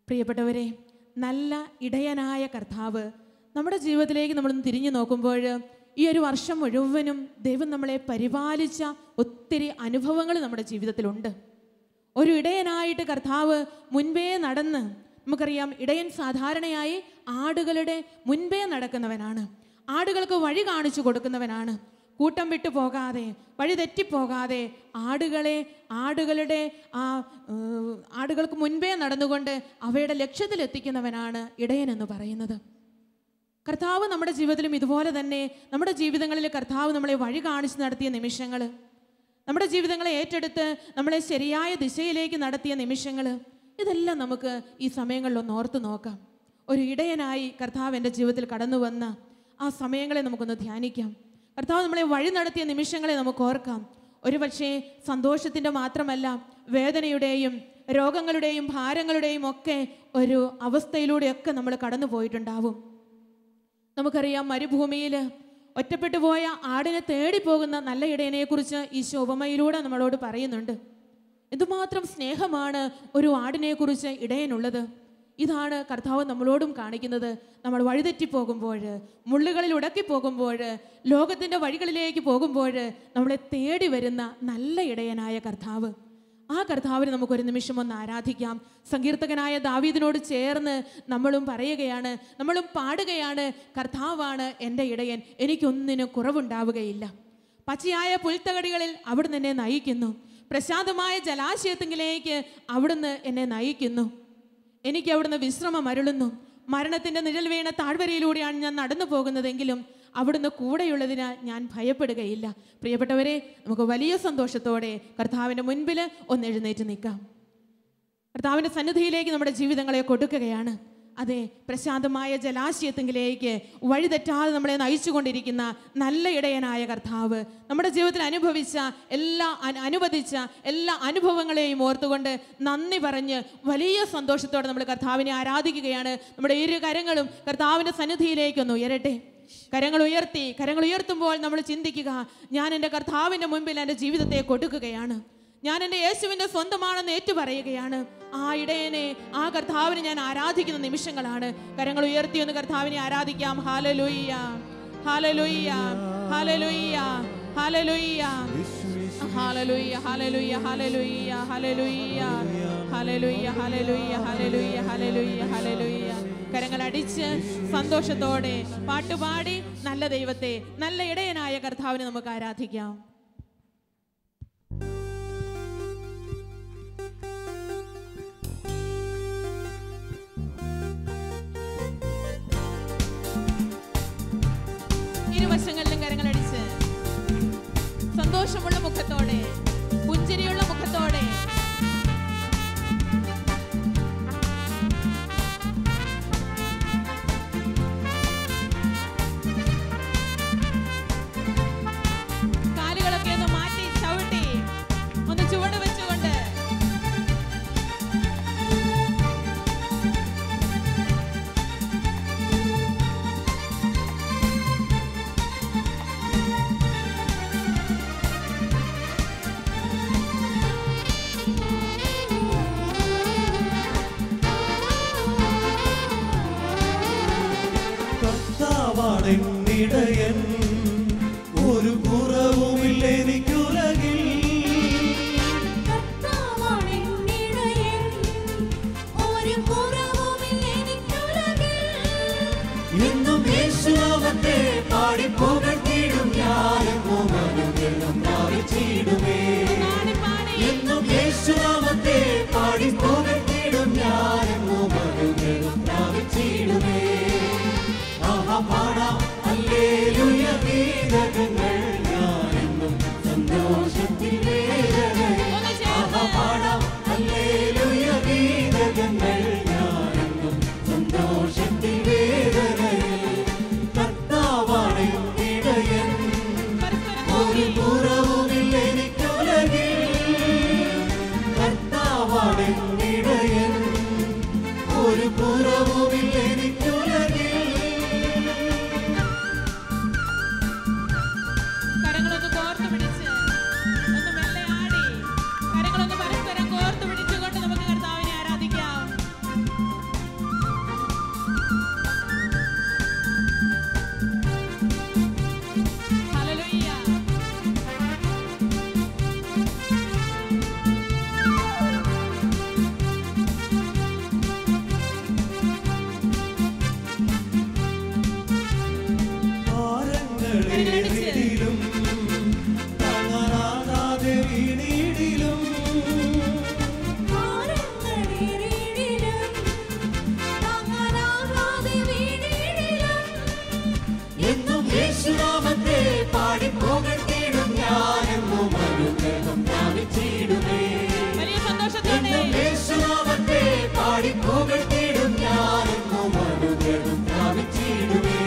പ്രിയപ്പെട്ടവരെ, നല്ല ഇടയനായ കർത്താവ് നമ്മുടെ ജീവിതത്തിലേക്ക് നമ്മളൊന്ന് തിരിഞ്ഞു നോക്കുമ്പോൾ ഈ ഒരു വർഷം മുഴുവനും ദൈവം നമ്മളെ പരിപാലിച്ച ഒത്തിരി അനുഭവങ്ങൾ നമ്മുടെ ജീവിതത്തിലുണ്ട്. ഒരു ഇടയനായിട്ട് കർത്താവ് മുൻപേ നടന്ന്, നമുക്കറിയാം ഇടയൻ സാധാരണയായി ആടുകളുടെ മുൻപേ നടക്കുന്നവനാണ്, ആടുകൾക്ക് വഴി കാണിച്ചു കൊടുക്കുന്നവനാണ്. കൂട്ടം വിട്ടു പോകാതെ, വഴി തെറ്റിപ്പോകാതെ ആടുകൾക്ക് മുൻപേ നടന്നുകൊണ്ട് അവയുടെ ലക്ഷ്യത്തിലെത്തിക്കുന്നവനാണ് ഇടയൻ എന്ന് പറയുന്നത്. കർത്താവ് നമ്മുടെ ജീവിതത്തിലും ഇതുപോലെ തന്നെ നമ്മുടെ ജീവിതങ്ങളിൽ കർത്താവ് നമ്മളെ വഴി കാണിച്ച് നടത്തിയ നിമിഷങ്ങൾ, നമ്മുടെ ജീവിതങ്ങളെ ഏറ്റെടുത്ത് നമ്മളെ ശരിയായ ദിശയിലേക്ക് നടത്തിയ നിമിഷങ്ങൾ, ഇതെല്ലാം നമുക്ക് ഈ സമയങ്ങളിലൊന്ന് ഓർത്ത് നോക്കാം. ഒരു ഇടയനായി കർത്താവ് എൻ്റെ ജീവിതത്തിൽ കടന്നു വന്ന ആ സമയങ്ങളെ നമുക്കൊന്ന് ധ്യാനിക്കാം. കർത്താവ് നമ്മളെ വഴി നടത്തിയ നിമിഷങ്ങളെ നമുക്ക് ഓർക്കാം. ഒരുപക്ഷെ സന്തോഷത്തിൻ്റെ മാത്രമല്ല, വേദനയുടെയും രോഗങ്ങളുടെയും ഭാരങ്ങളുടെയും ഒക്കെ ഒരു അവസ്ഥയിലൂടെയൊക്കെ നമ്മൾ കടന്നു പോയിട്ടുണ്ടാവും. നമുക്കറിയാം, മരുഭൂമിയിൽ ഒറ്റപ്പെട്ടു പോയ ആടിനെ തേടിപ്പോകുന്ന നല്ല ഇടയനെക്കുറിച്ച് ഈശോ ഉപമയിലൂടെ നമ്മളോട് പറയുന്നുണ്ട്. എന്തുമാത്രം സ്നേഹമാണ് ഒരു ആടിനെക്കുറിച്ച് ഇടയനുള്ളത്. ഇതാണ് കർത്താവ് നമ്മളോടും കാണിക്കുന്നത്. നമ്മൾ വഴിതെറ്റിപ്പോകുമ്പോൾ, മുള്ളുകളിൽ ഉടക്കിപ്പോകുമ്പോൾ, ലോകത്തിൻ്റെ വഴികളിലേക്ക് പോകുമ്പോൾ നമ്മളെ തേടി വരുന്ന നല്ല ഇടയനായ കർത്താവ്, ആ കർത്താവിനെ നമുക്കൊരു നിമിഷം ഒന്ന് ആരാധിക്കാം. സങ്കീർത്തകനായ ദാവീദിനോട് ചേർന്ന് നമ്മളും പറയുകയാണ്, നമ്മളും പാടുകയാണ്, കർത്താവാണ് എൻ്റെ ഇടയൻ, എനിക്കൊന്നിനും കുറവുണ്ടാവുകയില്ല. പച്ചയായ പുൽത്തകടികളിൽ അവിടുന്ന് എന്നെ നയിക്കുന്നു, പ്രശാന്തമായ ജലാശയത്തിലേക്ക് അവിടുന്ന് എന്നെ നയിക്കുന്നു. എനിക്ക് അവിടുന്ന് വിശ്രമം അരുളുന്നു. മരണത്തിൻ്റെ നിഴൽ വീണ താഴ്വരയിലൂടെയാണ് ഞാൻ നടന്നു പോകുന്നതെങ്കിലും അവിടുന്ന് കൂടെയുള്ളതിനാൽ ഞാൻ ഭയപ്പെടുകയില്ല. പ്രിയപ്പെട്ടവരെ, നമുക്ക് വലിയ സന്തോഷത്തോടെ കർത്താവിൻ്റെ മുൻപിൽ ഒന്ന് എഴുന്നേറ്റ് നിൽക്കാം. കർത്താവിൻ്റെ സന്നിധിയിലേക്ക് നമ്മുടെ ജീവിതങ്ങളെ കൊടുക്കുകയാണ്. അതെ, പ്രശാന്തമായ ജലാശയത്തിലേക്ക് വഴിതെറ്റാതെ നമ്മളെ നയിച്ചുകൊണ്ടിരിക്കുന്ന നല്ല ഇടയനായ കർത്താവ്, നമ്മുടെ ജീവിതത്തിൽ അനുവദിച്ച എല്ലാ അനുഭവങ്ങളെയും ഓർത്തുകൊണ്ട് നന്ദി പറഞ്ഞ് വലിയ സന്തോഷത്തോടെ നമ്മൾ കർത്താവിനെ ആരാധിക്കുകയാണ്. നമ്മുടെ ഇരു കരങ്ങളും കർത്താവിൻ്റെ സന്നിധിയിലേക്കൊന്ന് ഉയരട്ടെ. കരങ്ങൾ ഉയർത്തുമ്പോൾ നമ്മൾ ചിന്തിക്കുക, ഞാൻ എൻ്റെ കർത്താവിൻ്റെ മുൻപിൽ എൻ്റെ ജീവിതത്തെ കൊടുക്കുകയാണ്, ഞാൻ എൻ്റെ യേശുവിൻ്റെ സ്വന്തമാണെന്ന് ഏറ്റുപറയുകയാണ്. ആ ഇടയനെ, ആ കർത്താവിനെ ഞാൻ ആരാധിക്കുന്ന നിമിഷങ്ങളാണ്. കരങ്ങൾ ഉയർത്തി ഒന്ന് കർത്താവിനെ ആരാധിക്കാം. Hallelujah, hallelujah, hallelujah, hallelujah, hallelujah, hallelujah, hallelujah, hallelujah, hallelujah, hallelujah, hallelujah, hallelujah, hallelujah. കരങ്ങൾ അടിച്ച് സന്തോഷത്തോടെ പാട്ടുപാടി നല്ല ദൈവത്തെ, നല്ല ഇടയനായ കർത്താവിനെ നമുക്ക് ആരാധിക്കാം. ഇരുവശങ്ങളിലും കരങ്ങളടിച്ച് സന്തോഷമുള്ള മുഖത്തോടെ, പുഞ്ചിരിയുള്ള മുഖത്തോടെ കാലുകളൊക്കെ ഒന്ന് മാറ്റി ചവിട്ടി ഒന്ന് ചുവട് വെച്ചുകൊണ്ട് ഇടയൻ, ഒരു കുറവുമില്ല എനിക്കുലകിൽ. എന്നും യേശുനാമത്തെ പാടി പുകഴ്ത്തിടും ഞാൻ, പ്രാപിച്ചിടുമേ. എന്നും യേശുനാമത്തെ പാടി പുകഴ്ത്തിടും ഞാൻ, പ്രാപിച്ചിടുമേ. പാടാം ഹല്ലേലൂയ ഗീതങ്ങൾ, ഞാനെന്നും സന്തോഷത്തിൽ പാടാം ഹല്ലേലൂയ ഗീതങ്ങൾ, ഞാനെന്നും സന്തോഷത്തിൽ വേദനയിൽ. കർത്താവാണ് ഇടയൻ, ഒരു കുറവുമില്ല എനിക്കുലകിൽ. കർത്താവാണ് ഇടയൻ, ഒരു കുറവുമില്ല എനിക്കുലകിൽ. ഭാരങ്ങളേറിടിലും താങ്ങാനാകാതെ വീണിടിലും എന്നും യേശുനാമത്തെ പാടി പുകഴ്ത്തിടും ഞാനെന്നും അനുഗ്രഹം പ്രാപിച്ചിടുമേ. എന്നും യേശുനാമത്തെ പാടി പുകഴ്ത്തിടും ഞാനെന്നും അനുഗ്രഹം പ്രാപിച്ചിടുമേ.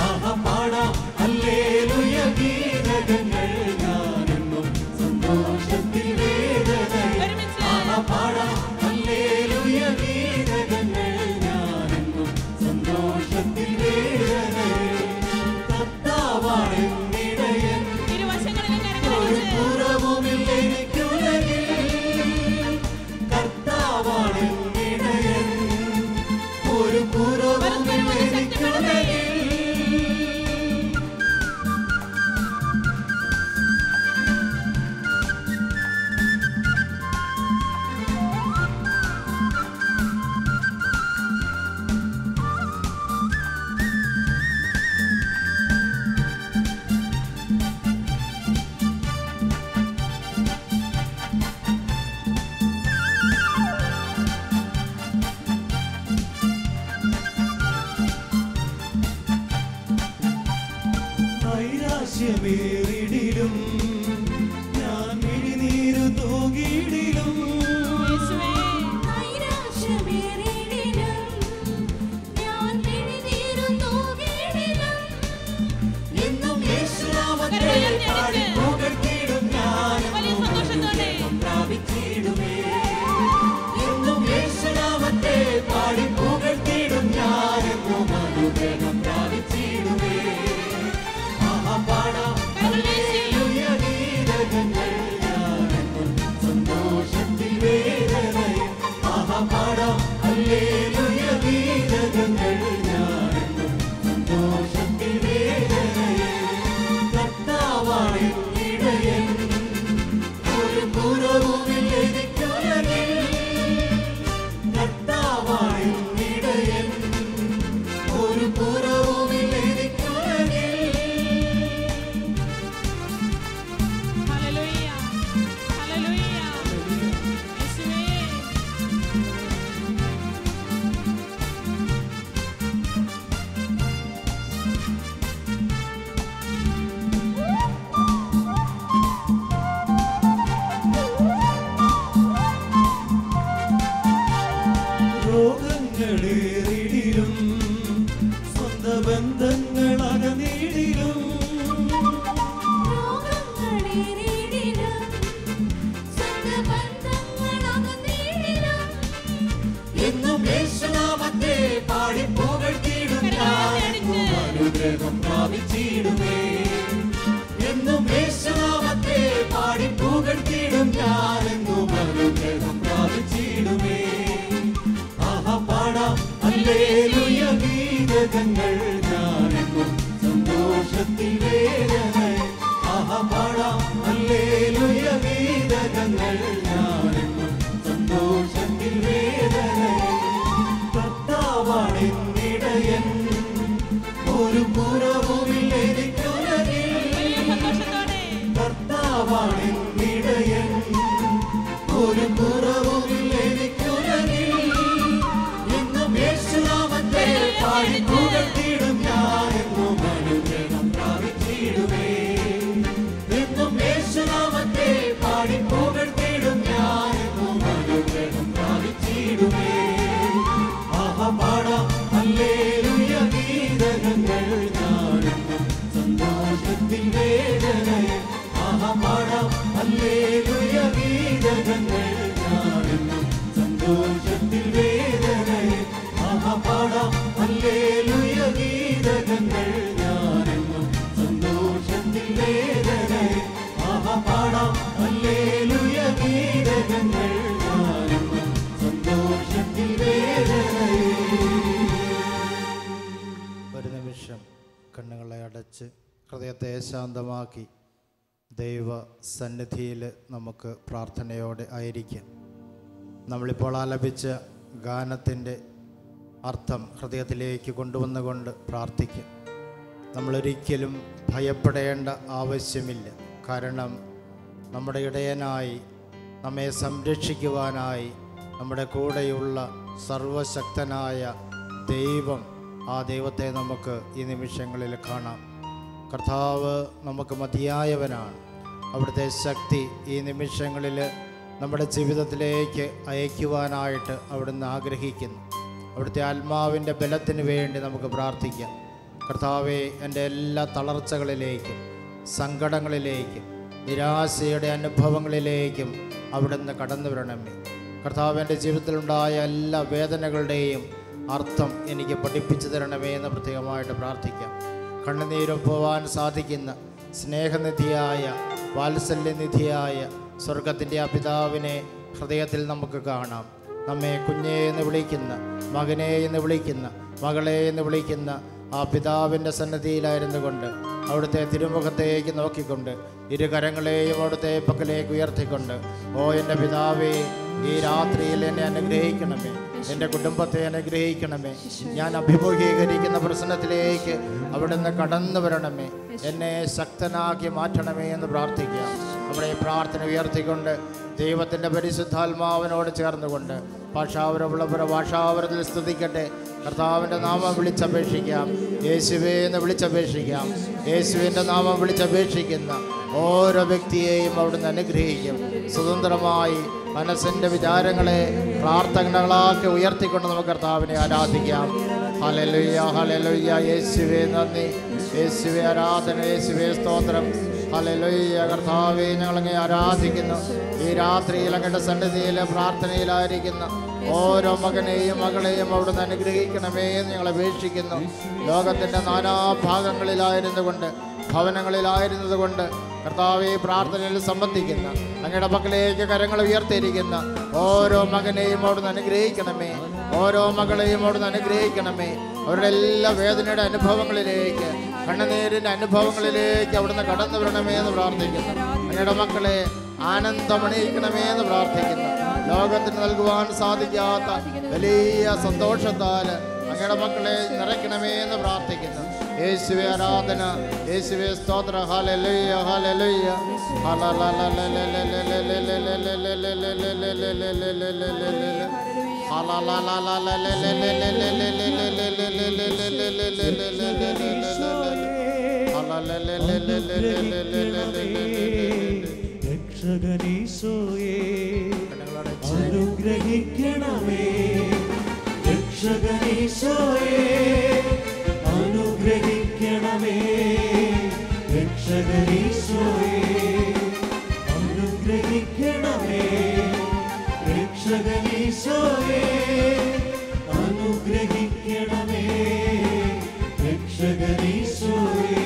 ആഹാ പാടാം ഹല്ലേലൂയ ഗീതങ്ങൾ ഞാനെന്നും സന്തോഷത്തിൽ വേദനയിൽ. ആഹാ പാടാം ഹല്ലേലൂയ ഗീതങ്ങൾ ഞാനെന്നും സന്തോഷത്തിൽ വേദനയിൽ. കർത്താവാണെന്നിടയൻ ഒരു കുറവുമില്ല എനിക്കുലകിൽ. കർത്താവാണെന്നിടയൻ ഒരു കുറവുമില്ല എനിക്കുലകിൽ. നൈരാശ്യമേറിടിലും ഞാൻ മിഴിനീരു തൂകിടിലും എന്നും യേശുനാമത്തെ പാടി പുകഴ്ത്തിടും ഞാനെന്നും അനുഗ്രഹം പ്രാപിച്ചിടുമേ. എന്നും യേശുനാമത്തെ പാടി പുകഴ്ത്തിടും ഞാനെന്നും അനുഗ്രഹം പ്രാപിച്ചിടുമേ. ആഹാ പാടാം ഹല്ലേലൂയ ഗീതങ്ങൾ ഞാനെന്നും സന്തോഷത്തിൽ വേദനയിൽ. ആഹാ പാടാം ഹല്ലേലൂയ ഗീതങ്ങൾ ഞാനെന്നും സന്തോഷത്തിൽ വേദനയിൽ. കർത്താവാണെന്നിടയൻ ഒരു കുറവുമില്ല എനിക്കുലകിൽ. കർത്താവാണെന്നിടയൻ ഒരു കുറവുമില്ല എനിക്കുലകിൽ. രോഗങ്ങളേറിടിലും സ്വന്ത ബന്ധങ്ങൾ അകന്നിടിലും എന്നും യേശുനാമത്തെ പാടി പുകഴ്ത്തിടും ഞാനെന്നും അനുഗ്രഹം പ്രാപിച്ചിടുമേ. എന്നും യേശുനാമത്തെ പാടി പുകഴ്ത്തിടും ഞാനെന്നും അനുഗ്രഹം പ്രാപിച്ചിടുമേ. ആഹാ പാടാം ഹല്ലേലൂയ ഗീതങ്ങൾ ഞാനെന്നും സന്തോഷത്തിൽ വേദനയിൽ. ആഹാ പാടാം ഹല്ലേലൂയ ഗീതങ്ങൾ ഞാനെന്നും സന്തോഷത്തിൽ വേദനയിൽ. കർത്താവാണെന്നിടയൻ ഒരു കുറവുമില്ല എനിക്കുലകിൽ. കർത്താവാണെന്നിടയൻ ഒരു കുറവുമില്ല എനിക്കുലകിൽ. എന്നും യേശുനാമത്തെ പാടി പുകഴ്ത്തിടും ഞാനെന്നും അനുഗ്രഹം പ്രാപിച്ചിടുമേ. എന്നും യേശുനാമത്തെ പാടി പുകഴ്ത്തിടും ഞാനെന്നും അനുഗ്രഹം പ്രാപിച്ചിടുമേ. ആഹാ പാടാം ഹല്ലേലൂയ ഗീതങ്ങൾ ഞാനെന്നും സന്തോഷത്തിൽ വേദനയിൽ. ആഹാ പാടാം ഹല്ലേലൂയ ഗീതങ്ങൾ ഞാനെന്നും സന്തോഷത്തിൽ വേദനയിൽ. ആഹാ പാടാം ഹല്ലേലൂയ ഗീതങ്ങൾ ഞാനെന്നും സന്തോഷത്തിൽ വേദനയിൽ. ആഹാ പാടാം ഹല്ലേലൂയ ഗീതങ്ങൾ ഞാനെന്നും സന്തോഷത്തിൽ വേദനയിൽ. ഒരു നിമിഷം കണ്ണുകളെ അടച്ച് ഹൃദയത്തെ ശാന്തമാക്കി ദൈവ സന്നിധിയിൽ നമുക്ക് പ്രാർത്ഥനയോടെ ആയിരിക്കാം. നമ്മളിപ്പോൾ ആലപിച്ച ഗാനത്തിൻ്റെ അർത്ഥം ഹൃദയത്തിലേക്ക് കൊണ്ടുവന്നുകൊണ്ട് പ്രാർത്ഥിക്കും. നമ്മളൊരിക്കലും ഭയപ്പെടേണ്ട ആവശ്യമില്ല. കാരണം നമ്മുടെ ഇടയനായി നമ്മെ സംരക്ഷിക്കുവാനായി നമ്മുടെ കൂടെയുള്ള സർവശക്തനായ ദൈവം, ആ ദൈവത്തെ നമുക്ക് ഈ നിമിഷങ്ങളിൽ കാണാം. കർത്താവ് നമുക്ക് മതിയായവനാണ്. അവിടുത്തെ ശക്തി ഈ നിമിഷങ്ങളിൽ നമ്മുടെ ജീവിതത്തിലേക്ക് അയക്കുവാനായിട്ട് അവിടുന്ന് ആഗ്രഹിക്കുന്നു. അവിടുത്തെ ആത്മാവിൻ്റെ ബലത്തിന് വേണ്ടി നമുക്ക് പ്രാർത്ഥിക്കാം. കർത്താവെ, എൻ്റെ എല്ലാ തളർച്ചകളിലേക്കും സങ്കടങ്ങളിലേക്കും നിരാശയുടെ അനുഭവങ്ങളിലേക്കും അവിടുന്ന് കടന്നു വരണമേ. കർത്താവ്, എൻ്റെ ജീവിതത്തിലുണ്ടായ എല്ലാ വേദനകളുടെയും അർത്ഥം എനിക്ക് പഠിപ്പിച്ചു തരണമേ എന്ന് പ്രത്യേകമായിട്ട് പ്രാർത്ഥിക്കാം. കണ്ണുനീരൊപ്പുവാൻ സാധിക്കുന്ന സ്നേഹനിധിയായ വാത്സല്യനിധിയായ സ്വർഗത്തിൻ്റെ ആ പിതാവിനെ ഹൃദയത്തിൽ നമുക്ക് കാണാം. നമ്മെ കുഞ്ഞേ എന്ന് വിളിക്കുന്ന, മകനെ എന്ന് വിളിക്കുന്ന, മകളെ എന്ന് വിളിക്കുന്ന ആ പിതാവിൻ്റെ സന്നിധിയിലായിരുന്നു കൊണ്ട് അവിടുത്തെ തിരുമുഖത്തേക്ക് നോക്കിക്കൊണ്ട് ഇരുകരങ്ങളെയും അവിടുത്തെ പക്കലേക്ക് ഉയർത്തിക്കൊണ്ട്, ഓ എൻ്റെ പിതാവേ, ഈ രാത്രിയിൽ എന്നെ അനുഗ്രഹിക്കണമേ, എൻ്റെ കുടുംബത്തെ അനുഗ്രഹിക്കണമേ, ഞാൻ അഭിമുഖീകരിക്കുന്ന പ്രശ്നത്തിലേക്ക് അവിടുന്ന് കടന്നു വരണമേ, എന്നെ ശക്തനാക്കി മാറ്റണമേ എന്ന് പ്രാർത്ഥിക്കാം. നമ്മുടെ ഈ പ്രാർത്ഥന ഉയർത്തിക്കൊണ്ട് ദൈവത്തിൻ്റെ പരിശുദ്ധാത്മാവിനോട് ചേർന്നുകൊണ്ട് ഭാഷാവരത്തിൽ സ്തുതിക്കട്ടെ. കർത്താവിൻ്റെ നാമം വിളിച്ചപേക്ഷിക്കാം. യേശുവേ എന്ന് വിളിച്ചപേക്ഷിക്കാം. യേശുവിൻ്റെ നാമം വിളിച്ചപേക്ഷിക്കുന്ന ഓരോ വ്യക്തിയെയും അവിടുന്ന് അനുഗ്രഹിക്കും. സ്വതന്ത്രമായി മനസ്സിൻ്റെ വിചാരങ്ങളെ പ്രാർത്ഥനകളാക്കി ഉയർത്തിക്കൊണ്ട് നമുക്ക് കർത്താവിനെ ആരാധിക്കാം. Hallelujah, hallelujah. യേശുവേ നന്ദി, യേശുവേ ആരാധന, യേശുവേ സ്തോത്രം. ഹല്ലേലൂയ. കർത്താവേ, ഞങ്ങളങ്ങേ ആരാധിക്കുന്നു. ഈ രാത്രിയിൽ അങ്ങയുടെ സന്നിധിയിൽ പ്രാർത്ഥനയിലായിരിക്കുന്ന ഓരോ മകനെയും മകളെയും അവിടുന്ന് അനുഗ്രഹിക്കണമേ എന്ന് ഞങ്ങൾ അപേക്ഷിക്കുന്നു. ലോകത്തിൻ്റെ നാനാഭാഗങ്ങളിലായിരുന്നു കൊണ്ട്, ഭവനങ്ങളിലായിരുന്നത് കൊണ്ട് കർത്താവെ, പ്രാർത്ഥനയിൽ സംബന്ധിക്കുന്ന അങ്ങയുടെ പക്കലേക്ക് കരങ്ങൾ ഉയർത്തിയിരിക്കുന്ന ഓരോ മകനെയും അവിടുന്ന് അനുഗ്രഹിക്കണമേ, ഓരോ മകളെയും അവിടുന്ന് അനുഗ്രഹിക്കണമേ. അവരുടെ എല്ലാ വേദനയുടെ അനുഭവങ്ങളിലേക്ക്, കണ്ണുനീരിൻ്റെ അനുഭവങ്ങളിലേക്ക് അവിടുന്ന് കടന്നു വരണമേ എന്ന് പ്രാർത്ഥിക്കുന്നു. അങ്ങയുടെ മക്കളെ ആനന്ദമണിയിക്കണമേ എന്ന് പ്രാർത്ഥിക്കുന്നു. ലോകത്തിന് നൽകുവാൻ സാധിക്കാത്ത വലിയ സന്തോഷത്താൽ അങ്ങയുടെ മക്കളെ നിറയ്ക്കണമേ എന്ന് പ്രാർത്ഥിക്കുന്നു. യേശുവേ ആരാധന, യേശുവേ സ്തോത്ര. Hallelujah, hallelujah. രക്ഷകനീശോയേ അനുഗ്രഹിക്കണമേ, രക്ഷകനീശോയേ അനുഗ്രഹിക്കണമേ, രക്ഷകനീശോയേ അനുഗ്രഹിക്കണമേ, രക്ഷകനീശോയേ അനുഗ്രഹിക്കണമേ, രക്ഷകനീശോയേ.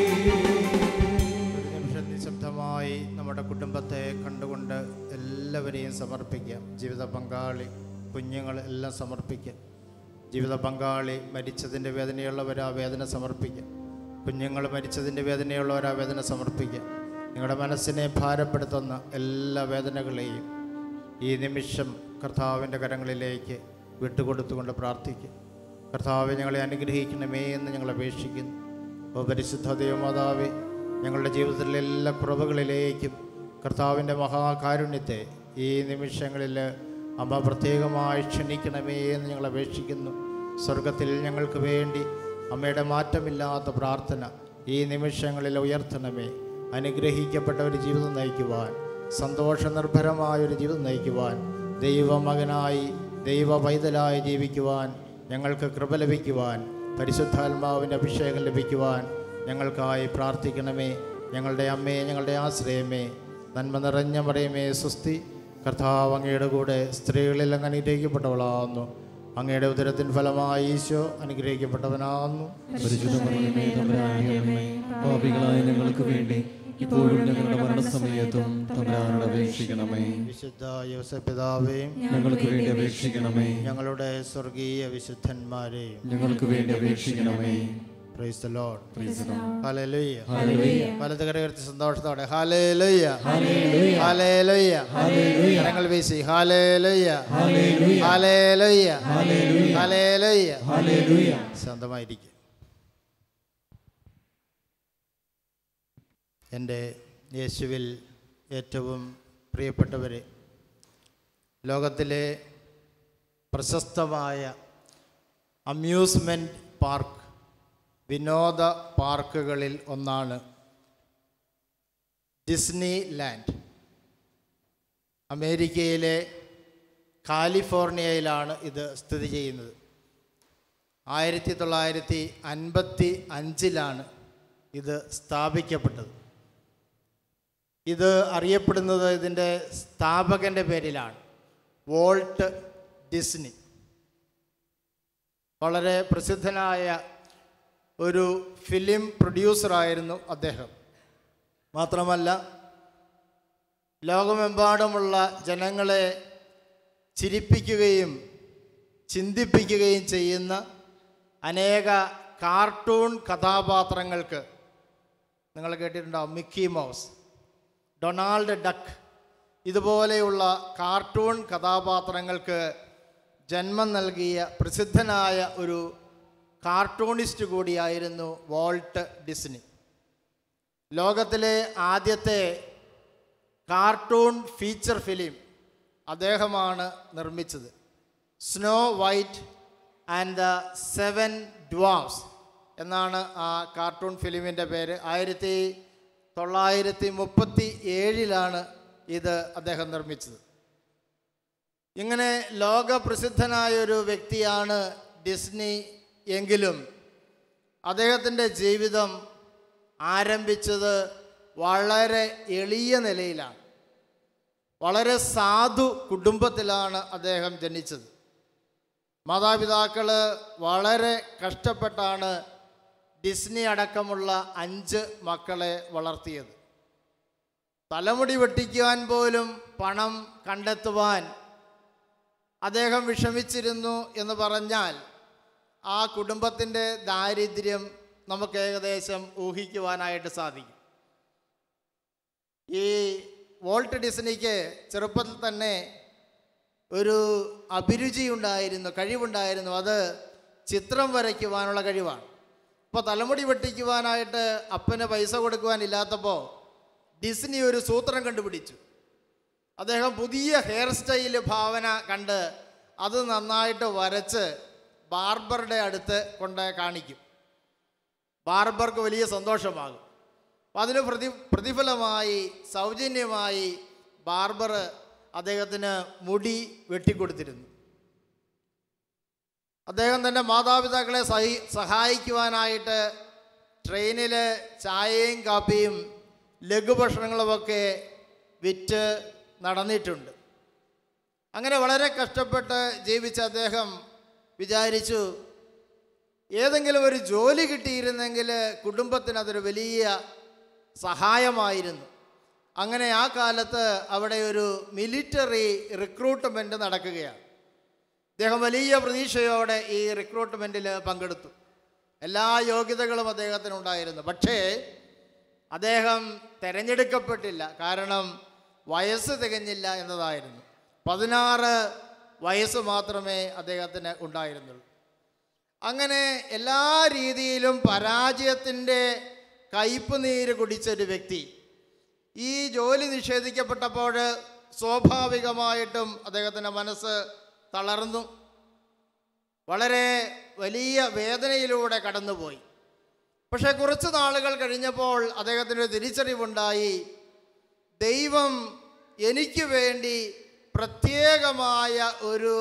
നിശബ്ദമായി നമ്മുടെ കുടുംബത്തെ കണ്ടുകൊണ്ട് എല്ലാവരെയും സമർപ്പിക്കാം. ജീവിത പങ്കാളി, കുഞ്ഞുങ്ങൾ എല്ലാം സമർപ്പിക്കാം. ജീവിത പങ്കാളി മരിച്ചതിൻ്റെ വേദനയുള്ളവർ ആ വേദന സമർപ്പിക്കാം. കുഞ്ഞുങ്ങൾ മരിച്ചതിൻ്റെ വേദനയുള്ളവർ ആ വേദന സമർപ്പിക്കാം. നിങ്ങളുടെ മനസ്സിനെ ഭാരപ്പെടുത്തുന്ന എല്ലാ വേദനകളെയും ഈ നിമിഷം കർത്താവിൻ്റെ കരങ്ങളിലേക്ക് വിട്ടുകൊടുത്തുകൊണ്ട് പ്രാർത്ഥിക്കും. കർത്താവെ, ഞങ്ങളെ അനുഗ്രഹിക്കണമേ എന്ന് ഞങ്ങൾ അപേക്ഷിക്കുന്നു. ഓ പരിശുദ്ധ ദൈവമാതാവേ, ഞങ്ങളുടെ ജീവിതത്തിലെ എല്ലാ കുറവുകളിലേക്കും കർത്താവിൻ്റെ മഹാകാരുണ്യത്തെ ഈ നിമിഷങ്ങളിൽ അമ്മ പ്രത്യേകമായി ക്ഷണിക്കണമേ എന്ന് ഞങ്ങൾ അപേക്ഷിക്കുന്നു. സ്വർഗത്തിൽ ഞങ്ങൾക്ക് വേണ്ടി അമ്മയുടെ മാറ്റമില്ലാത്ത പ്രാർത്ഥന ഈ നിമിഷങ്ങളിൽ ഉയർത്തണമേ. അനുഗ്രഹിക്കപ്പെട്ട ഒരു ജീവിതം നയിക്കുവാൻ, സന്തോഷനിർഭരമായൊരു ജീവിതം നയിക്കുവാൻ, ദൈവമകനായി ദൈവ പൈതലായി ജീവിക്കുവാൻ ഞങ്ങൾക്ക് കൃപ ലഭിക്കുവാൻ, പരിശുദ്ധാത്മാവിൻ്റെ അഭിഷേകം ലഭിക്കുവാൻ ഞങ്ങൾക്കായി പ്രാർത്ഥിക്കണമേ. ഞങ്ങളുടെ അമ്മേ, ഞങ്ങളുടെ ആശ്രയമേ, നന്മ നിറഞ്ഞ മറിയമേ, സ്വസ്തി. കർത്താവ് അങ്ങയുടെ കൂടെ സ്ത്രീകളിൽ അങ്ങ് അനുഗ്രഹിക്കപ്പെട്ടവളാകുന്നു. അങ്ങയുടെ ഉദരത്തിൻ ഫലമായി ഈശോ അനുഗ്രഹിക്കപ്പെട്ടവനാകുന്നു. പാപികളായ ഞങ്ങൾക്ക് വേണ്ടി ഇപ്പോഴും ഞങ്ങളുടെ മരണസമയത്തും തമ്പുരാനോട് അപേക്ഷിക്കണമേ. വിശുദ്ധ യോസേപ്പ് പിതാവേയും ഞങ്ങൾക്ക് വേണ്ടി അപേക്ഷിക്കണമേ. ഞങ്ങളുടെ സ്വർഗീയ വിശുദ്ധന്മാരെയും ഞങ്ങൾക്ക് വേണ്ടി അപേക്ഷിക്കണമേ. Praise the Lord. Praise the Lord. Hallelujah. Hallelujah. വലതുകര ഉയർത്തി സന്തോഷത്തോടെ ഹല്ലേലൂയ, Hallelujah. Hallelujah, Hallelujah. കരങ്ങൾ വീശി hallelujah, Hallelujah. Hallelujah, Hallelujah. Hallelujah. Hallelujah. ശാന്തമായിരിക്കും. എൻ്റെ യേശുവിൽ ഏറ്റവും പ്രിയപ്പെട്ടവരെ, ലോകത്തിലെ പ്രശസ്തമായ അമ്യൂസ്മെൻറ്റ് പാർക്ക്, വിനോദ പാർക്കുകളിൽ ഒന്നാണ് ഡിസ്നി ലാൻഡ്. അമേരിക്കയിലെ കാലിഫോർണിയയിലാണ് ഇത് സ്ഥിതി ചെയ്യുന്നത്. 1955 ഇത് സ്ഥാപിക്കപ്പെട്ടത്. ഇത് അറിയപ്പെടുന്നത് ഇതിൻ്റെ സ്ഥാപകൻ്റെ പേരിലാണ്, വോൾട്ട് ഡിസ്നി. വളരെ പ്രസിദ്ധനായ ഒരു ഫിലിം പ്രൊഡ്യൂസറായിരുന്നു അദ്ദേഹം. മാത്രമല്ല, ലോകമെമ്പാടുമുള്ള ജനങ്ങളെ ചിരിപ്പിക്കുകയും ചിന്തിപ്പിക്കുകയും ചെയ്യുന്ന അനേക കാർട്ടൂൺ കഥാപാത്രങ്ങൾക്ക്, നിങ്ങൾ കേട്ടിട്ടുണ്ടാവും, മിക്കി മൗസ്, ഡൊണാൾഡ് ഡക്ക്, ഇതുപോലെയുള്ള കാർട്ടൂൺ കഥാപാത്രങ്ങൾക്ക് ജന്മം നൽകിയ പ്രസിദ്ധനായ ഒരു കാർട്ടൂണിസ്റ്റ് കൂടിയായിരുന്നു വോൾട്ട് ഡിസ്നി. ലോകത്തിലെ ആദ്യത്തെ കാർട്ടൂൺ ഫീച്ചർ ഫിലിം അദ്ദേഹമാണ് നിർമ്മിച്ചത്. സ്നോ വൈറ്റ് ആൻഡ് ദ 7 ഡ്വാർഫ്സ് എന്നാണ് ആ കാർട്ടൂൺ ഫിലിമിൻ്റെ പേര്. 1937 ഇത് അദ്ദേഹം നിർമ്മിച്ചത്. ഇങ്ങനെ ലോകപ്രസിദ്ധനായൊരു വ്യക്തിയാണ് ഡിസ്നി എങ്കിലും അദ്ദേഹത്തിൻ്റെ ജീവിതം ആരംഭിച്ചത് വളരെ എളിയ നിലയിലാണ്. വളരെ സാധു കുടുംബത്തിലാണ് അദ്ദേഹം ജനിച്ചത്. മാതാപിതാക്കൾ വളരെ കഷ്ടപ്പെട്ടാണ് ഡിസ്നി അടക്കമുള്ള 5 മക്കളെ വളർത്തിയത്. തലമുടി വെട്ടിക്കുവാൻ പോലും പണം കണ്ടെത്തുവാൻ അദ്ദേഹം വിഷമിച്ചിരുന്നു എന്ന് പറഞ്ഞാൽ ആ കുടുംബത്തിൻ്റെ ദാരിദ്ര്യം നമുക്ക് ഏകദേശം ഊഹിക്കുവാനായിട്ട് സാധിക്കും. ഈ വോൾട്ട് ഡിസ്നിക്ക് ചെറുപ്പത്തിൽ തന്നെ ഒരു അഭിരുചി ഉണ്ടായിരുന്നു, കഴിവുണ്ടായിരുന്നു. അത് ചിത്രം വരയ്ക്കുവാനുള്ള കഴിവാണ്. ഇപ്പോൾ തലമുടി വെട്ടിക്കുവാനായിട്ട് അപ്പന് പൈസ കൊടുക്കുവാനില്ലാത്തപ്പോൾ ഡിസ്നി ഒരു സൂത്രം കണ്ടുപിടിച്ചു. അദ്ദേഹം പുതിയ ഹെയർ സ്റ്റൈൽ ഭാവന കണ്ട് അത് നന്നായിട്ട് വരച്ച് ബാർബറുടെ അടുത്ത് കൊണ്ട് കാണിക്കും. ബാർബർക്ക് വലിയ സന്തോഷമാകും. അപ്പം അതിന് പ്രതിഫലമായി സൗജന്യമായി ബാർബർ അദ്ദേഹത്തിന് മുടി വെട്ടിക്കൊടുത്തിരുന്നു. അദ്ദേഹം തൻ്റെ മാതാപിതാക്കളെ സഹായിക്കുവാനായിട്ട് ട്രെയിനിൽ ചായയും കാപ്പിയും ലഘുഭക്ഷണങ്ങളുമൊക്കെ വിറ്റ് നടന്നിട്ടുണ്ട്. അങ്ങനെ വളരെ കഷ്ടപ്പെട്ട് ജീവിച്ച അദ്ദേഹം വിചാരിച്ചു, ഏതെങ്കിലും ഒരു ജോലി കിട്ടിയിരുന്നെങ്കിൽ കുടുംബത്തിന് അതൊരു വലിയ സഹായമായിരുന്നു. അങ്ങനെ ആ കാലത്ത് അവിടെ ഒരു മിലിറ്ററി റിക്രൂട്ട്മെൻറ്റ് നടക്കുകയാണ്. അദ്ദേഹം വലിയ പ്രതീക്ഷയോടെ ഈ റിക്രൂട്ട്മെൻറ്റിൽ പങ്കെടുത്തു. എല്ലാ യോഗ്യതകളും അദ്ദേഹത്തിനുണ്ടായിരുന്നു. പക്ഷേ അദ്ദേഹം തിരഞ്ഞെടുക്കപ്പെട്ടില്ല. കാരണം വയസ്സ് തികഞ്ഞില്ല എന്നതായിരുന്നു. 16 വയസ്സ് മാത്രമേ അദ്ദേഹത്തിന് ഉണ്ടായിരുന്നുള്ളൂ. അങ്ങനെ എല്ലാ രീതിയിലും പരാജയത്തിൻ്റെ കയ്പ് നീര് കുടിച്ചൊരു വ്യക്തി ഈ ജോലി നിഷേധിക്കപ്പെട്ടപ്പോൾ സ്വാഭാവികമായിട്ടും അദ്ദേഹത്തിൻ്റെ മനസ്സ് തളർന്നു. വളരെ വലിയ വേദനയിലൂടെ കടന്നുപോയി. പക്ഷേ കുറച്ച് നാളുകൾ കഴിഞ്ഞപ്പോൾ അദ്ദേഹത്തിനൊരു തിരിച്ചറിവുണ്ടായി. ദൈവം എനിക്ക് വേണ്ടി പ്രത്യേകമായ ഒരു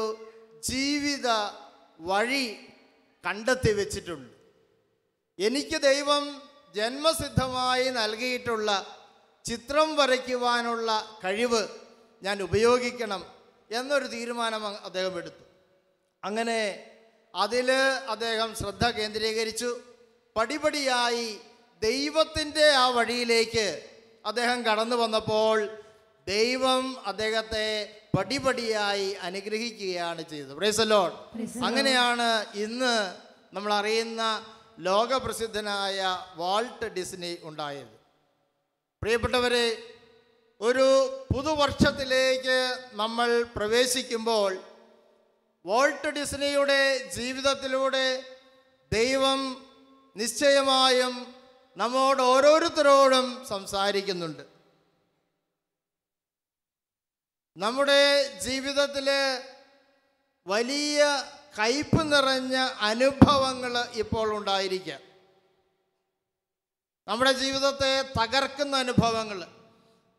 ജീവിത വഴി കണ്ടെത്തി വെച്ചിട്ടുണ്ട്. എനിക്ക് ദൈവം ജന്മസിദ്ധമായി നൽകിയിട്ടുള്ള ചിത്രം വരയ്ക്കുവാനുള്ള കഴിവ് ഞാൻ ഉപയോഗിക്കണം എന്നൊരു തീരുമാനം അദ്ദേഹം എടുത്തു. അങ്ങനെ അതിൽ അദ്ദേഹം ശ്രദ്ധ കേന്ദ്രീകരിച്ചു. പടിപടിയായി ദൈവത്തിൻ്റെ ആ വഴിയിലേക്ക് അദ്ദേഹം കടന്നു വന്നപ്പോൾ ദൈവം അദ്ദേഹത്തെ പടിപടിയായി അനുഗ്രഹിക്കുകയാണ് ചെയ്തത്. Price the Lord. അങ്ങനെയാണ് ഇന്ന് നമ്മൾ അറിയുന്ന ലോകപ്രസിദ്ധനായ വാൾട്ട് ഡിസ്നി ഉണ്ടായത്. പ്രിയപ്പെട്ടവരെ, ഒരു പുതുവർഷത്തിലേക്ക് നമ്മൾ പ്രവേശിക്കുമ്പോൾ വാൾട്ട് ഡിസ്നിയുടെ ജീവിതത്തിലൂടെ ദൈവം നിശ്ചയമായും നമ്മോട് ഓരോരുത്തരോടും സംസാരിക്കുന്നുണ്ട്. നമ്മുടെ ജീവിതത്തിൽ വലിയ കയ്പ് നിറഞ്ഞ അനുഭവങ്ങൾ ഇപ്പോൾ ഉണ്ടായിരിക്കാം. നമ്മുടെ ജീവിതത്തെ തകർക്കുന്ന അനുഭവങ്ങൾ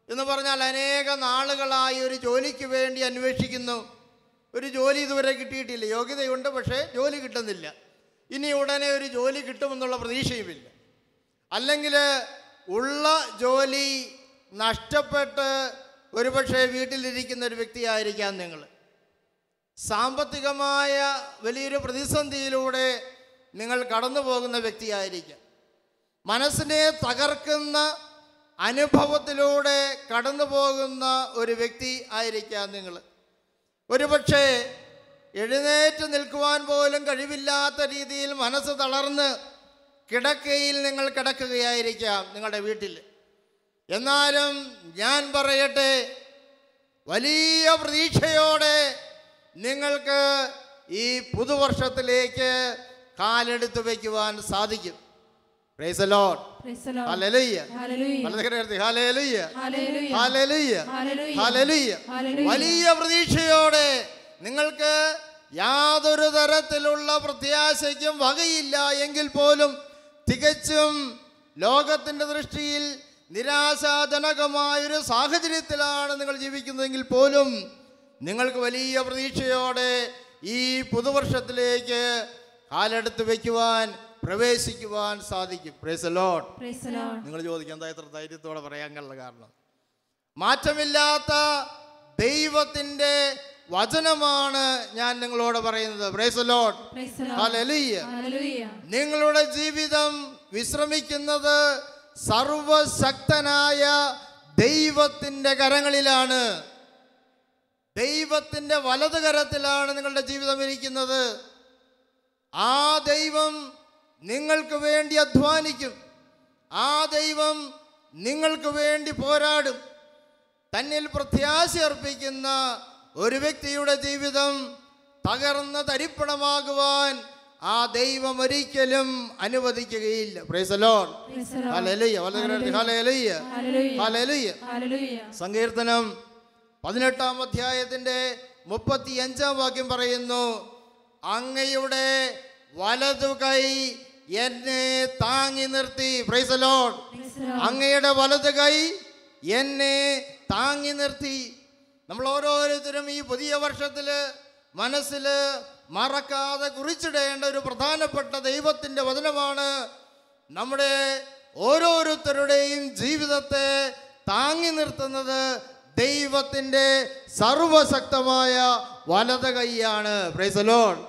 എന്ന് പറഞ്ഞാൽ, അനേക നാളുകളായി ഒരു ജോലിക്ക് വേണ്ടി അന്വേഷിക്കുന്നു. ഒരു ജോലി ഇതുവരെ കിട്ടിയിട്ടില്ല. യോഗ്യതയുണ്ട്, പക്ഷേ ജോലി കിട്ടുന്നില്ല. ഇനി ഉടനെ ഒരു ജോലി കിട്ടുമെന്നുള്ള പ്രതീക്ഷയുമില്ല. അല്ലെങ്കിൽ ഉള്ള ജോലി നഷ്ടപ്പെട്ട് ഒരുപക്ഷെ വീട്ടിലിരിക്കുന്ന ഒരു വ്യക്തിയായിരിക്കാം നിങ്ങൾ. സാമ്പത്തികമായ വലിയൊരു പ്രതിസന്ധിയിലൂടെ നിങ്ങൾ കടന്നു പോകുന്ന വ്യക്തിയായിരിക്കാം. മനസ്സിനെ തകർക്കുന്ന അനുഭവത്തിലൂടെ കടന്നു പോകുന്ന ഒരു വ്യക്തി ആയിരിക്കാം നിങ്ങൾ. ഒരുപക്ഷെ എഴുന്നേറ്റ് നിൽക്കുവാൻ പോലും കഴിവില്ലാത്ത രീതിയിൽ മനസ്സ് തളർന്ന് കിടക്കയിൽ നിങ്ങൾ കിടക്കുകയായിരിക്കാം നിങ്ങളുടെ വീട്ടിൽ. എന്നാലും ഞാൻ പറയട്ടെ, വലിയ പ്രതീക്ഷയോടെ നിങ്ങൾക്ക് ഈ പുതുവർഷത്തിലേക്ക് കാലെടുത്ത് വയ്ക്കുവാൻ സാധിക്കും. Price the lord. Hallelujah. Hallelujah. Hallelujah. Hallelujah. വലിയ പ്രതീക്ഷയോടെ നിങ്ങൾക്ക് യാതൊരു തരത്തിലുള്ള പ്രത്യാശയ്ക്കും വകയില്ല എങ്കിൽ പോലും, തികച്ചും ലോകത്തിൻ്റെ ദൃഷ്ടിയിൽ നിരാശാജനകമായൊരു സാഹചര്യത്തിലാണ് നിങ്ങൾ ജീവിക്കുന്നതെങ്കിൽ പോലും നിങ്ങൾക്ക് വലിയ പ്രതീക്ഷയോടെ ഈ പുതുവർഷത്തിലേക്ക് കാലെടുത്ത് വയ്ക്കുവാൻ, പ്രവേശിക്കുവാൻ സാധിക്കും. Price the Lord. നിങ്ങൾ ചോദിക്കാൻ എന്താ ഇത്ര ധൈര്യത്തോടെ പറയാനുള്ള കാരണം? മാറ്റമില്ലാത്ത ദൈവത്തിൻ്റെ വചനമാണ് ഞാൻ നിങ്ങളോട് പറയുന്നത്. Price the lord. ഹല്ലേലൂയ. നിങ്ങളുടെ ജീവിതം വിശ്രമിക്കുന്നത് സർവശക്തനായ ദൈവത്തിൻ്റെ കരങ്ങളിലാണ്. ദൈവത്തിൻ്റെ വലത് കരത്തിലാണ് നിങ്ങളുടെ ജീവിതം ഇരിക്കുന്നത്. ആ ദൈവം നിങ്ങൾക്ക് വേണ്ടി അധ്വാനിക്കും. ആ ദൈവം നിങ്ങൾക്ക് വേണ്ടി പോരാടും. തന്നിൽ പ്രത്യാശ അർപ്പിക്കുന്ന ഒരു വ്യക്തിയുടെ ജീവിതം തകർന്ന് തരിപ്പണമാകുവാൻ ആ ദൈവം ഒരിക്കലും അനുവദിക്കുകയില്ല. Praise the lord. Hallelujah. Hallelujah. Hallelujah. സങ്കീർത്തനം 18-ാം അധ്യായത്തിൻ്റെ 35-ാം വാക്യം പറയുന്നു, അങ്ങയുടെ വലതു കൈ എന്നെ താങ്ങി നിർത്തി. Price the Lord. അങ്ങയുടെ വലതു കൈ എന്നെ താങ്ങി നിർത്തി. നമ്മൾ ഓരോരുത്തരും ഈ പുതിയ വർഷത്തിൽ മനസ്സിൽ മറക്കാതെ കുറിച്ചിടേണ്ട ഒരു പ്രധാനപ്പെട്ട ദൈവത്തിൻ്റെ വചനമാണ്. നമ്മുടെ ഓരോരുത്തരുടെയും ജീവിതത്തെ താങ്ങി നിർത്തുന്നത് ദൈവത്തിൻ്റെ സർവശക്തമായ വലത് കൈയാണ്. Praise the lord.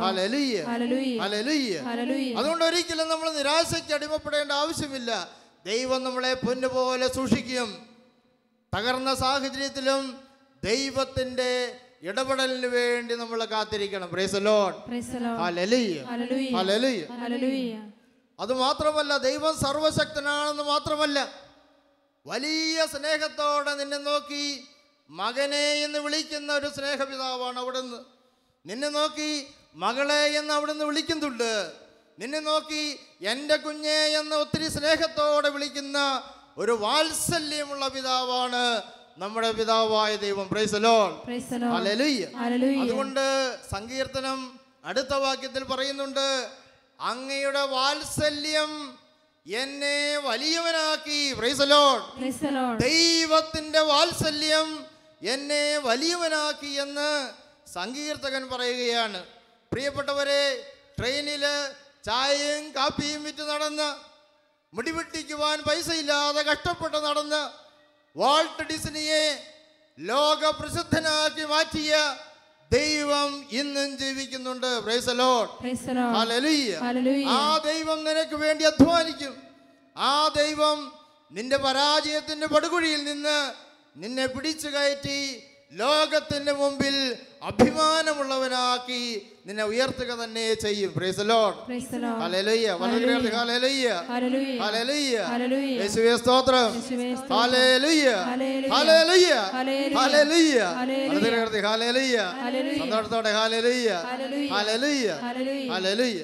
Hallelujah. Hallelujah. അതുകൊണ്ട് ഒരിക്കലും നമ്മൾ നിരാശയ്ക്ക് അടിമപ്പെടേണ്ട ആവശ്യമില്ല. ദൈവം നമ്മളെ പൊന്നുപോലെ സൂക്ഷിക്കും. തകർന്ന സാഹചര്യത്തിലും ദൈവത്തിൻ്റെ ഇടപെടലിന് വേണ്ടി നമ്മൾ കാത്തിരിക്കണം. Price the lord. Hallelujah. Hallelujah. അതുമാത്രമല്ല, ദൈവം സർവശക്തനാണെന്ന് മാത്രമല്ല, വലിയ സ്നേഹത്തോടെ നിന്നെ നോക്കി മകനെ എന്ന് വിളിക്കുന്ന ഒരു സ്നേഹപിതാവാണ് അവിടുന്ന്. നിന്നെ നോക്കി മകളെ എന്ന് അവിടുന്ന് വിളിക്കുന്നുണ്ട്. നിന്നെ നോക്കി എൻ്റെ കുഞ്ഞെ എന്ന് ഒത്തിരി സ്നേഹത്തോടെ വിളിക്കുന്ന ഒരു വാത്സല്യമുള്ള പിതാവാണ് നമ്മുടെ പിതാവായ ദൈവം. Price the lord. ഹല്ലേലൂയ. അതുകൊണ്ട് സങ്കീർത്തനം അടുത്ത വാക്യത്തിൽ പറയുന്നുണ്ട്, അങ്ങയുടെ വാത്സല്യം എന്നെ വലിയവനാക്കി. Price the Lord. ദൈവത്തിന്റെ വാത്സല്യം എന്നെ വലിയവനാക്കി എന്ന് സങ്കീർത്തകൻ പറയുകയാണ്. പ്രിയപ്പെട്ടവരെ, ട്രെയിനിൽ ചായയും കാപ്പിയും വിറ്റ് നടന്ന്, മുടിവെട്ടിക്കുവാൻ പൈസയില്ലാതെ കഷ്ടപ്പെട്ട് നടന്ന് വാൾട്ട് ഡിസ്നിയെ ലോക പ്രസിദ്ധനാക്കി മാറ്റിയ ദൈവം ഇന്നും ജീവിക്കുന്നുണ്ട്. Price the lord. ഹല്ലേലൂയ. ആ ദൈവം നിനക്ക് വേണ്ടി അധ്വാനിക്കും. ആ ദൈവം നിന്റെ പരാജയത്തിന്റെ പടുകുഴിയിൽ നിന്ന് നിന്നെ പിടിച്ചു കയറ്റി ലോകത്തിന്റെ മുമ്പിൽ അഭിമാനമുള്ളവനാക്കി നിന്നെ ഉയർത്തുക തന്നെ ചെയ്യും. Price the lord. Hallelujah. Hallelujah. Hallelujah. യേശുവേ സ്തോത്രം. ഹല്ലേലൂയ. ഹല്ലേലൂയ. ഹല്ലേലൂയ. ഹല്ലേലൂയ. സന്തോഷത്തോടെ ഹല്ലേലൂയ. ഹല്ലേലൂയ. ഹല്ലേലൂയ.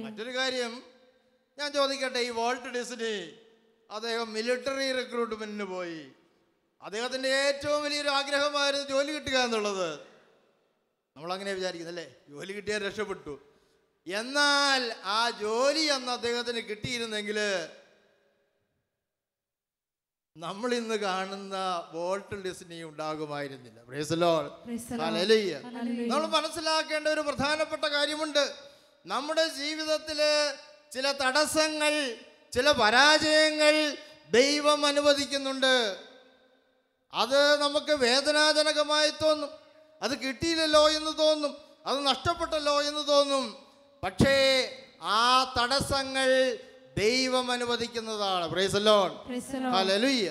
മറ്റൊരു കാര്യം ഞാൻ ചോദിക്കട്ടെ, ഈ വാൾട്ട് ഡിസ്നി അദ്ദേഹം മിലിറ്ററി റിക്രൂട്ട്മെന്റിന് പോയി. അദ്ദേഹത്തിൻ്റെ ഏറ്റവും വലിയൊരു ആഗ്രഹമായിരുന്നു ജോലി കിട്ടുക എന്നുള്ളത്. നമ്മളങ്ങനെ വിചാരിക്കുന്നല്ലേ, ജോലി കിട്ടിയാൽ രക്ഷപ്പെട്ടു. എന്നാൽ ആ ജോലി അന്ന് അദ്ദേഹത്തിന് കിട്ടിയിരുന്നെങ്കിൽ നമ്മൾ ഇന്ന് കാണുന്ന വാൾട്ട് ഡിസ്നി ഉണ്ടാകുമായിരുന്നില്ല. Praise the lord. ഹല്ലേലൂയ. നമ്മൾ മനസ്സിലാക്കേണ്ട ഒരു പ്രധാനപ്പെട്ട കാര്യമുണ്ട്. നമ്മുടെ ജീവിതത്തില് ചില തടസ്സങ്ങൾ, ചില പരാജയങ്ങൾ ദൈവം അനുവദിക്കുന്നുണ്ട്. അത് നമുക്ക് വേദനാജനകമായി തോന്നും, അത് കിട്ടിയില്ലല്ലോ എന്ന് തോന്നും, അത് നഷ്ടപ്പെട്ടല്ലോ എന്ന് തോന്നും. പക്ഷേ ആ തടസ്സങ്ങൾ ദൈവം അനുവദിക്കുന്നതാണ്. Praise the lord. ഹല്ലേലൂയ.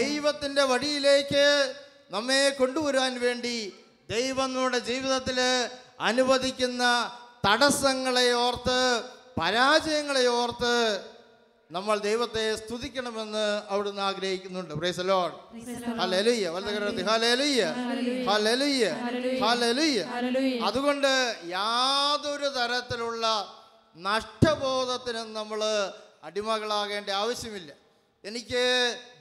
ദൈവത്തിന്റെ വഴിയിലേക്ക് നമ്മെ കൊണ്ടുവരാൻ വേണ്ടി ദൈവം നമ്മുടെ ജീവിതത്തിൽ അനുവദിക്കുന്ന തടസ്സങ്ങളെ ഓർത്ത്, പരാജയങ്ങളെ ഓർത്ത് നമ്മൾ ദൈവത്തെ സ്തുതിക്കണമെന്ന് അവിടുന്ന് ആഗ്രഹിക്കുന്നുണ്ട്. Price the lord. Hallelujah. Hallelujah. Hallelujah. Hallelujah. അതുകൊണ്ട് യാതൊരു തരത്തിലുള്ള നഷ്ടബോധത്തിനും നമ്മൾ അടിമകളാകേണ്ട ആവശ്യമില്ല. എനിക്ക്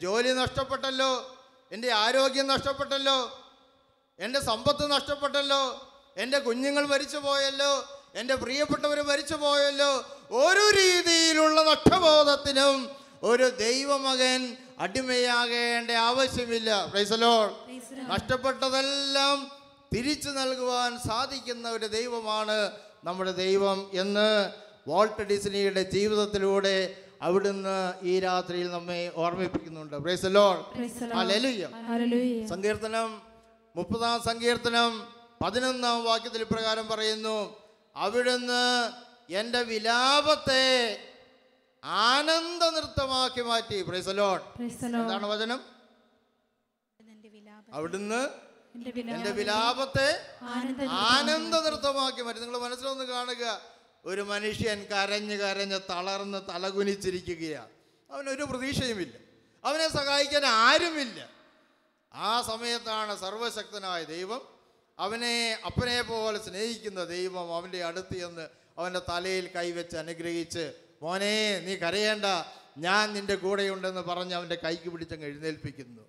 ജോലി നഷ്ടപ്പെട്ടല്ലോ, എൻ്റെ ആരോഗ്യം നഷ്ടപ്പെട്ടല്ലോ, എൻ്റെ സമ്പത്ത് നഷ്ടപ്പെട്ടല്ലോ, എൻ്റെ കുഞ്ഞുങ്ങൾ മരിച്ചു പോയല്ലോ, എൻ്റെ പ്രിയപ്പെട്ടവർ മരിച്ചു പോയല്ലോ. ഒരു രീതിയിലുള്ള നഷ്ടബോധത്തിനും ഒരു ദൈവമകൻ അടിമയാകേണ്ട ആവശ്യമില്ല. Price the Lord. നഷ്ടപ്പെട്ടതെല്ലാം തിരിച്ചു നൽകുവാൻ സാധിക്കുന്ന ഒരു ദൈവമാണ് നമ്മുടെ ദൈവം എന്ന് വാൾട്ട് ഡിസ്നിയുടെ ജീവിതത്തിലൂടെ അവിടുന്ന് ഈ രാത്രിയിൽ നമ്മെ ഓർമ്മിപ്പിക്കുന്നുണ്ട്. Praise the lord. ഹല്ലേലൂയ. സങ്കീർത്തനം 30-ാം സങ്കീർത്തനം 11-ാം വാക്യത്തിൽ പ്രകാരം പറയുന്നു, അവിടുന്ന് എൻ്റെ വിലാപത്തെ ആനന്ദ നൃത്തമാക്കി മാറ്റി. Price the Lord. എന്താണ് വചനം? അവിടുന്ന് എൻ്റെ വിലാപത്തെ ആനന്ദ നൃത്തമാക്കി മാറ്റി. നിങ്ങൾ മനസ്സിലൊന്ന് കാണുക, ഒരു മനുഷ്യൻ കരഞ്ഞ് കരഞ്ഞ് തളർന്ന് തലകുനിച്ചിരിക്കുകയാണ്. അവനൊരു പ്രതീക്ഷയുമില്ല, അവനെ സഹായിക്കാൻ ആരുമില്ല. ആ സമയത്താണ് സർവശക്തനായ ദൈവം, അവനെ അപ്പനെ പോലെ സ്നേഹിക്കുന്ന ദൈവം അവൻ്റെ അടുത്ത് ചെന്ന് അവൻ്റെ തലയിൽ കൈവച്ച് അനുഗ്രഹിച്ച്, മോനെ നീ കരയേണ്ട, ഞാൻ നിൻ്റെ കൂടെയുണ്ടെന്ന് പറഞ്ഞ് അവൻ്റെ കൈക്ക് പിടിച്ചങ്ങ് എഴുന്നേൽപ്പിക്കുന്നു.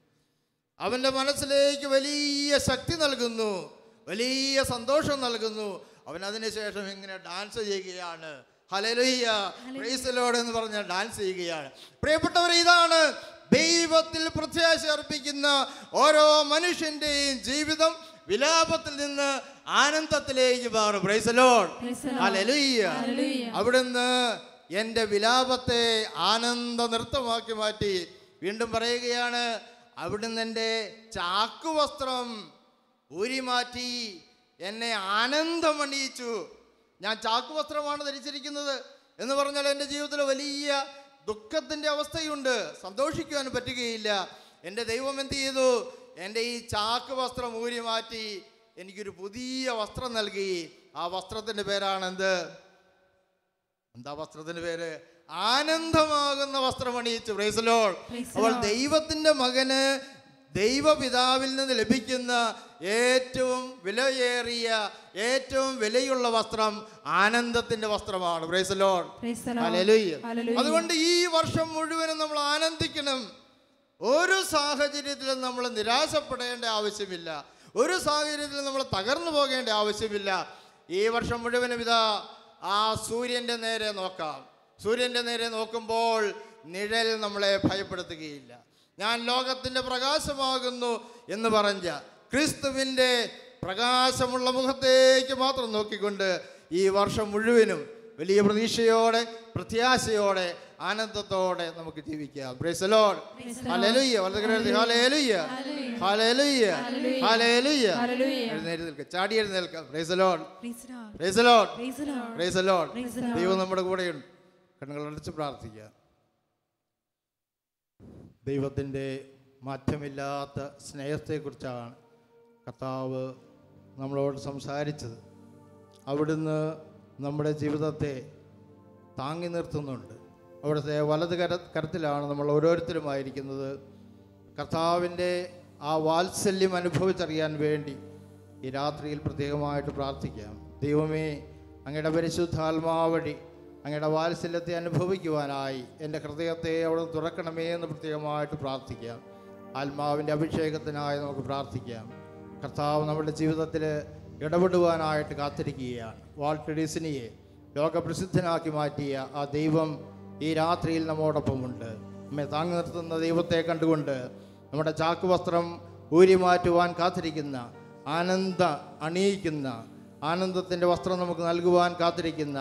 അവൻ്റെ മനസ്സിലേക്ക് വലിയ ശക്തി നൽകുന്നു, വലിയ സന്തോഷം നൽകുന്നു. അവൻ അതിനുശേഷം ഇങ്ങനെ ഡാൻസ് ചെയ്യുകയാണ്. ഹല്ലേലൂയ, പ്രൈസ് ദി ലോർഡ് എന്ന് പറഞ്ഞാൽ ഡാൻസ് ചെയ്യുകയാണ്. പ്രിയപ്പെട്ടവരെ, ഇതാണ് ദൈവത്തിൽ പ്രത്യാശ അർപ്പിക്കുന്ന ഓരോ മനുഷ്യൻ്റെയും ജീവിതം വിലാപത്തിൽ നിന്ന് ആനന്ദത്തിലേക്ക് മാറും. Price the lord. ഹല്ലേലൂയ. അവിടുന്ന് എൻ്റെ വിലാപത്തെ ആനന്ദ നൃത്തമാക്കി മാറ്റി. വീണ്ടും പറയുകയാണ്, അവിടുന്ന് എൻ്റെ ചാക്കുവസ്ത്രം ഊരിമാറ്റി എന്നെ ആനന്ദമണിയിച്ചു. ഞാൻ ചാക്കുവസ്ത്രമാണ് ധരിച്ചിരിക്കുന്നത് എന്ന് പറഞ്ഞാൽ എൻ്റെ ജീവിതത്തിൽ വലിയ ദുഃഖത്തിൻ്റെ അവസ്ഥയുണ്ട്, സന്തോഷിക്കുവാൻ പറ്റുകയില്ല. എൻ്റെ ദൈവം എന്ത് ചെയ്തു? എൻ്റെ ഈ ചാക്ക് വസ്ത്രം ഊരി മാറ്റി എനിക്കൊരു പുതിയ വസ്ത്രം നൽകി. ആ വസ്ത്രത്തിൻ്റെ പേരാണ് എന്താ വസ്ത്രത്തിൻ്റെ പേര്? ആനന്ദമാകുന്ന വസ്ത്രം അണിയിച്ചു. Price the Lord. അപ്പോൾ ദൈവത്തിൻ്റെ മകന് ദൈവപിതാവിൽ നിന്ന് ലഭിക്കുന്ന ഏറ്റവും വിലയേറിയ, ഏറ്റവും വിലയുള്ള വസ്ത്രം ആനന്ദത്തിന്റെ വസ്ത്രമാണ്. Price the lord. ഹല്ലേലൂയ. അതുകൊണ്ട് ഈ വർഷം മുഴുവനും നമ്മൾ ആനന്ദിക്കണം. ഒരു സാഹചര്യത്തിലും നമ്മൾ നിരാശപ്പെടേണ്ട ആവശ്യമില്ല, ഒരു സാഹചര്യത്തിലും നമ്മൾ തകർന്നു പോകേണ്ട ആവശ്യമില്ല. ഈ വർഷം മുഴുവനും ഇതാ ആ സൂര്യൻ്റെ നേരെ നോക്കാം. സൂര്യൻ്റെ നേരെ നോക്കുമ്പോൾ നിഴൽ നമ്മളെ ഭയപ്പെടുത്തുകയില്ല. ഞാൻ ലോകത്തിൻ്റെ പ്രകാശമാകുന്നു എന്ന് പറഞ്ഞ ക്രിസ്തുവിൻ്റെ പ്രകാശമുള്ള മുഖത്തേക്ക് മാത്രം നോക്കിക്കൊണ്ട് ഈ വർഷം മുഴുവനും വലിയ പ്രതീക്ഷയോടെ, പ്രത്യാശയോടെ, ആനന്ദത്തോടെ നമുക്ക് ജീവിക്കാം. Praise the lord. Hallelujah. Hallelujah. Hallelujah. Hallelujah. എഴുന്നേറ്റ് നിൽക്കുക, ചാടി എഴുന്നേൽക്കാം. Praise the lord. Praise the lord. Praise the lord. ദൈവം നമ്മുടെ കൂടെയുണ്ട്. കണ്ണുകൾ അടച്ച് പ്രാർത്ഥിക്കുക. ദൈവത്തിൻ്റെ മാറ്റമില്ലാത്ത സ്നേഹത്തെക്കുറിച്ചാണ് കർത്താവ് നമ്മളോട് സംസാരിച്ചത്. അവിടുന്ന് നമ്മുടെ ജീവിതത്തെ താങ്ങി നിർത്തുന്നുണ്ട്. അവിടുത്തെ വലത് കരത്തിലാണ് നമ്മൾ ഓരോരുത്തരുമായിരിക്കുന്നത്. കർത്താവിൻ്റെ ആ വാത്സല്യം അനുഭവിച്ചറിയാൻ വേണ്ടി ഈ രാത്രിയിൽ പ്രത്യേകമായിട്ട് പ്രാർത്ഥിക്കാം. ദൈവമേ, അങ്ങയുടെ പരിശുദ്ധാത്മാവഴി അങ്ങയുടെ വാത്സല്യത്തെ അനുഭവിക്കുവാനായി എൻ്റെ ഹൃദയത്തെ അവിടെ തുറക്കണമേ എന്ന് പ്രത്യേകമായിട്ട് പ്രാർത്ഥിക്കാം. ആത്മാവിൻ്റെ അഭിഷേകത്തിനായി നമുക്ക് പ്രാർത്ഥിക്കാം. കർത്താവ് നമ്മുടെ ജീവിതത്തിൽ ഇടപെടുവാനായിട്ട് കാത്തിരിക്കുകയാണ്. വാൾട്ടർ ഡിസ്നിയെ ലോകപ്രസിദ്ധനാക്കി മാറ്റിയ ആ ദൈവം ഈ രാത്രിയിൽ നമ്മോടൊപ്പമുണ്ട്. നമ്മെ താങ്ങി നിർത്തുന്ന ദൈവത്തെ കണ്ടുകൊണ്ട് നമ്മുടെ ചാക്കുവസ്ത്രം ഊരി മാറ്റുവാൻ കാത്തിരിക്കുന്ന, അണിയിക്കുന്ന, ആനന്ദത്തിൻ്റെ വസ്ത്രം നമുക്ക് നൽകുവാൻ കാത്തിരിക്കുന്ന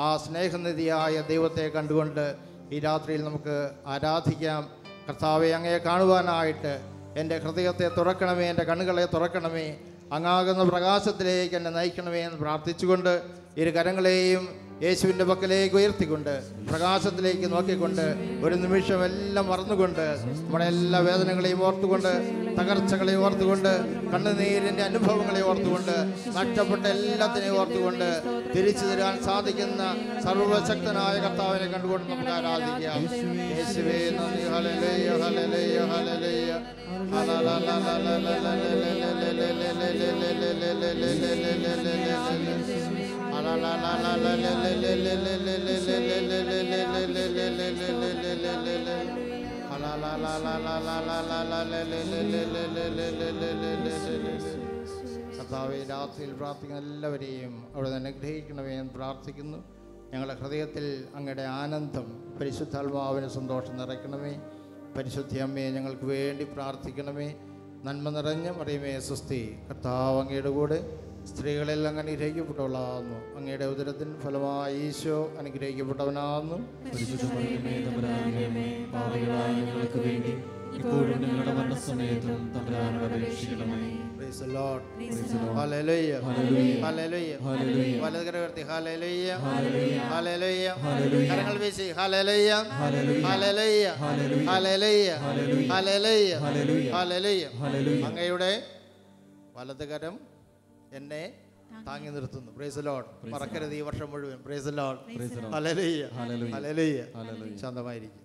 ആ സ്നേഹനിധിയായ ദൈവത്തെ കണ്ടുകൊണ്ട് ഈ രാത്രിയിൽ നമുക്ക് ആരാധിക്കാം. കർത്താവെ, അങ്ങയെ കാണുവാനായിട്ട് എൻ്റെ ഹൃദയത്തെ തുറക്കണമേ, എൻ്റെ കണ്ണുകളെ തുറക്കണമേ, അങ്ങാകുന്ന പ്രകാശത്തിലേക്ക് എന്നെ നയിക്കണമേ എന്ന് പ്രാർത്ഥിച്ചുകൊണ്ട് ഇരു കരങ്ങളെയും യേശുവിൻ്റെ പക്കലേക്ക് ഉയർത്തിക്കൊണ്ട് പ്രകാശത്തിലേക്ക് നോക്കിക്കൊണ്ട് ഒരു നിമിഷം എല്ലാം മറന്നുകൊണ്ട് നമ്മുടെ എല്ലാ വേദനകളെയും ഓർത്തുകൊണ്ട്, തകർച്ചകളെയും ഓർത്തുകൊണ്ട്, കണ്ണുനീരിൻ്റെ അനുഭവങ്ങളെ ഓർത്തുകൊണ്ട്, നഷ്ടപ്പെട്ട എല്ലാത്തിനെയും ഓർത്തുകൊണ്ട് തിരിച്ചു തരാൻ സാധിക്കുന്ന സർവശക്തനായ കർത്താവിനെ കണ്ടുകൊണ്ട് നമുക്ക് ആരാധിക്കാം. യേശുവേ നന്ദി. Hallelujah, hallelujah, hallelujah. കർത്താവേ, രാത്രിയിൽ പ്രാർത്ഥിക്കുന്ന എല്ലാവരെയും അവിടെ നിന്ന് അനുഗ്രഹിക്കണമേ എന്ന് പ്രാർത്ഥിക്കുന്നു. ഞങ്ങളുടെ ഹൃദയത്തിൽ അങ്ങയുടെ ആനന്ദം, പരിശുദ്ധാത്മാവിന് സന്തോഷം നിറയ്ക്കണമേ. പരിശുദ്ധ അമ്മയെ ഞങ്ങൾക്ക് വേണ്ടി പ്രാർത്ഥിക്കണമേ. നന്മ നിറഞ്ഞ മറിയമേ സ്വസ്തി, കർത്താവ് അങ്ങയുടെ കൂടെ സ്ത്രീകളെല്ലാം അനുഗ്രഹിക്കപ്പെട്ടവളാകുന്നു. അങ്ങയുടെ ഉദരത്തിൻ ഫലമായി ഈശോ അനുഗ്രഹിക്കപ്പെട്ടവനാകുന്നു. കരങ്ങൾ വീശി ഹല്ലേലൂയ, ഹല്ലേലൂയ, ഹല്ലേലൂയ, ഹല്ലേലൂയ. അങ്ങയുടെ വലത് കരം എന്നെ താങ്ങി നിർത്തുന്നു. Praise the lord. മറക്കരുത് ഈ വർഷം മുഴുവൻ. Praise the lord. Hallelujah, hallelujah. ശാന്തമായിരിക്കും.